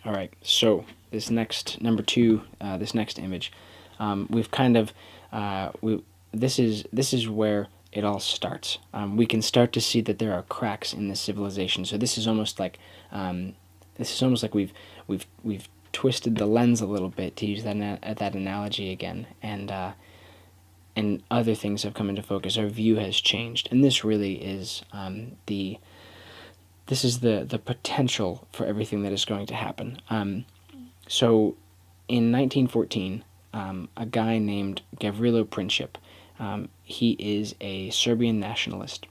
All right, so this next number two, this next image, we've kind of this is where it all starts. We can start to see that there are cracks in this civilization. So this is almost like we've twisted the lens a little bit, to use that analogy again, and other things have come into focus. Our view has changed, and this really is the potential for everything that is going to happen. So in 1914, a guy named Gavrilo Princip, he is a Serbian nationalist,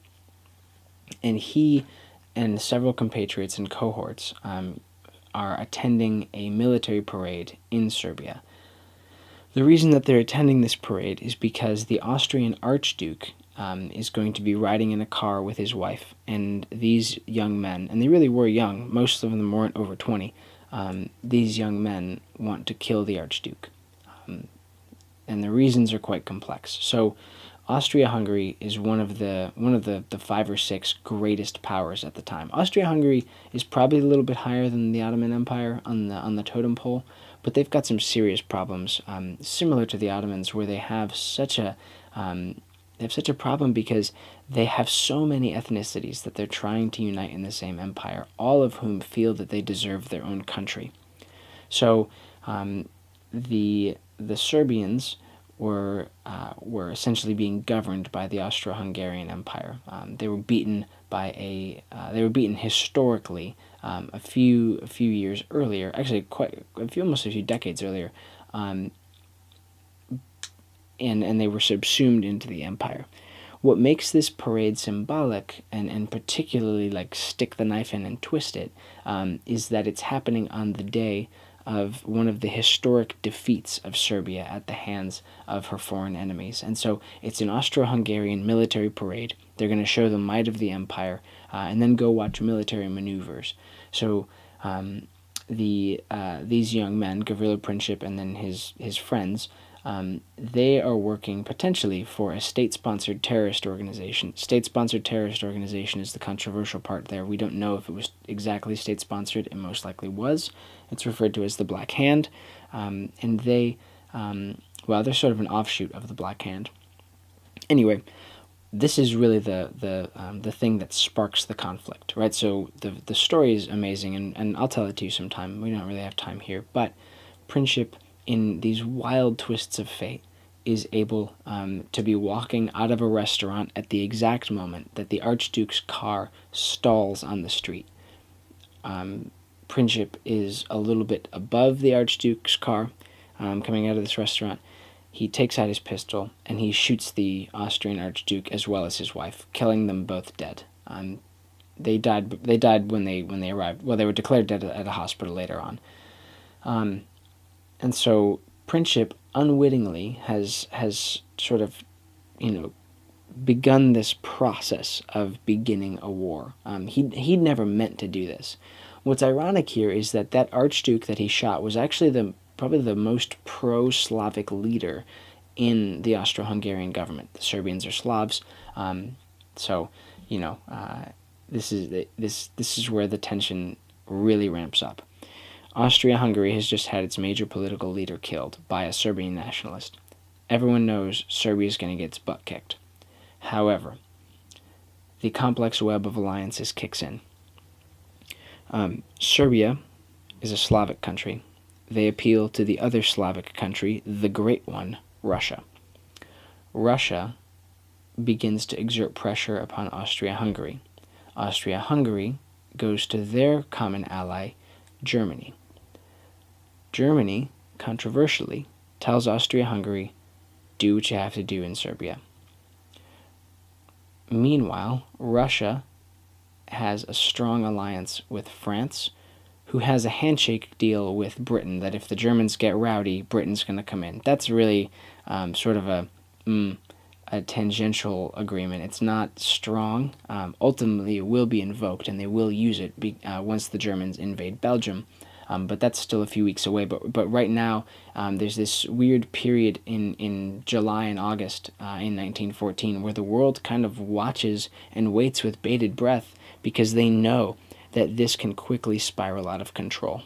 and he and several compatriots and cohorts are attending a military parade in Serbia. The reason that they're attending this parade is because the Austrian Archduke is going to be riding in a car with his wife, and these young men, and they really were young, most of them weren't over 20, these young men want to kill the Archduke. And the reasons are quite complex. So Austria-Hungary is one of the 5 or 6 greatest powers at the time. Austria-Hungary is probably a little bit higher than the Ottoman Empire on the totem pole, but they've got some serious problems, similar to the Ottomans, where they have such a problem because they have so many ethnicities that they're trying to unite in the same empire, all of whom feel that they deserve their own country. So the Serbians were essentially being governed by the Austro-Hungarian Empire. They were beaten historically a few years earlier, actually almost a few decades earlier, and they were subsumed into the empire. What makes this parade symbolic and particularly like stick the knife in and twist it is that it's happening on the day of one of the historic defeats of Serbia at the hands of her foreign enemies. And so it's an Austro-Hungarian military parade. They're going to show the might of the empire and then go watch military maneuvers. So these young men, Gavrilo Princip and then his friends, they are working potentially for a state-sponsored terrorist organization. State-sponsored terrorist organization is the controversial part there. We don't know if it was exactly state-sponsored. It most likely was. It's referred to as the Black Hand, and they're sort of an offshoot of the Black Hand. Anyway, this is really the thing that sparks the conflict, right? So the story is amazing, and I'll tell it to you sometime. We don't really have time here, but Princip, in these wild twists of fate, is able to be walking out of a restaurant at the exact moment that the Archduke's car stalls on the street. Princip is a little bit above the Archduke's car coming out of this restaurant. He takes out his pistol and he shoots the Austrian Archduke as well as his wife, killing them both dead. They died when they arrived. Well, they were declared dead at a hospital later on. And so Princip unwittingly has sort of, begun this process of beginning a war. He'd never meant to do this. What's ironic here is that Archduke that he shot was actually probably the most pro-Slavic leader in the Austro-Hungarian government. The Serbians are Slavs, so this is where the tension really ramps up. Austria-Hungary has just had its major political leader killed by a Serbian nationalist. Everyone knows Serbia is going to get its butt kicked. However, the complex web of alliances kicks in. Serbia is a Slavic country. They appeal to the other Slavic country, the great one, Russia. Russia begins to exert pressure upon Austria-Hungary. Austria-Hungary goes to their common ally, Germany. Germany, controversially, tells Austria-Hungary, do what you have to do in Serbia. Meanwhile, Russia has a strong alliance with France, who has a handshake deal with Britain, that if the Germans get rowdy, Britain's going to come in. That's really sort of a tangential agreement. It's not strong. Ultimately, it will be invoked, and they will use it once the Germans invade Belgium. But that's still a few weeks away. But right now, there's this weird period in July and August in 1914 where the world kind of watches and waits with bated breath because they know that this can quickly spiral out of control.